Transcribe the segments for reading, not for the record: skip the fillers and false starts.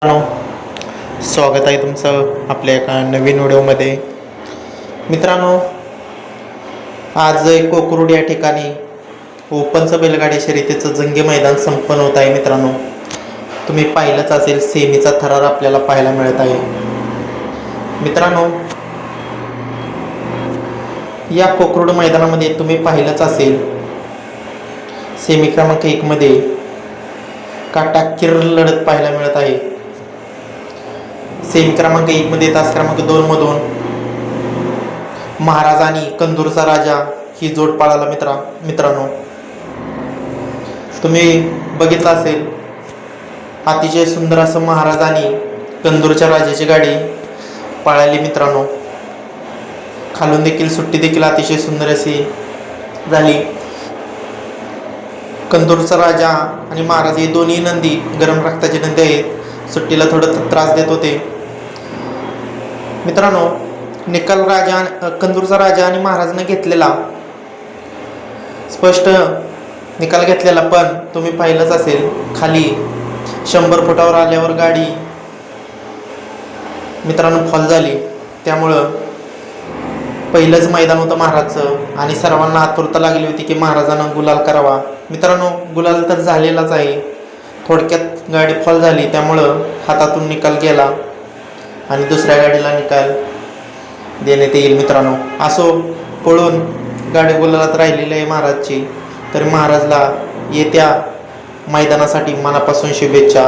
मित्रांनो, स्वागत आहे तुमचं आपल्या एका नवीन व्हिडिओमध्ये. मित्रांनो, आज कोकरूड या ठिकाणी ओपनचं बैलगाडी शर्यतीचं जंगी मैदान संपन्न होत आहे. मित्रांनो, तुम्ही पाहिलंच असेल, सेमीचा थरार आपल्याला पाहायला मिळत आहे. मित्रांनो, या कोकरूड मैदानामध्ये तुम्ही पाहिलंच असेल, सेमी क्रमांक 1 मध्ये काटाकीर लढत पाहायला मिळत आहे. सेमी क्रमांक 1 मध्ये तास क्रमांक 2 मधून महाराज आणि कंदूरचा राजा ही जोड पळाला. मित्रांनो, तुम्ही बघितलं असेल, अतिशय सुंदर असं महाराज आणि कंदूरच्या राजाची गाडी पळाली. मित्रांनो, खालून देखील सुट्टी देखील अतिशय सुंदर अशी झाली. कंदूरचा राजा आणि महाराज हे दोन्ही नंदी गरम रक्ताचे नंदी आहेत. सुट्टीला थोडं त्रास देत होते. मित्रांनो, निकाल कंदूरचा राजा आणि महाराजने घेतलेला, स्पष्ट निकाल घेतलेला, पण तुम्ही पाहिलंच असेल, खाली 100 फुटावर आल्यावर गाडी मित्रांनो फॉल झाली. त्यामुळं पहिलंच मैदान होतं महाराजचं आणि सर्वांना आतुरता लागली होती की महाराजांना गुलाल करावा. मित्रांनो, गुलाल तर झालेलाच आहे. थोडक्यात गाडी फॉल झाली, त्यामुळं हातातून निकाल गेला आणि दुसऱ्या गाडीला निकाल देण्यात येईल. मित्रांनो, असो, पळून गाडी गुलालात राहिलेली आहे महाराजची. तर महाराजला येत्या मैदानासाठी मनापासून शुभेच्छा.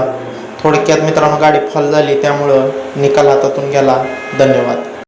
थोडक्यात मित्रांनो, गाडी फॉल झाली, त्यामुळं निकाल हातातून गेला. धन्यवाद.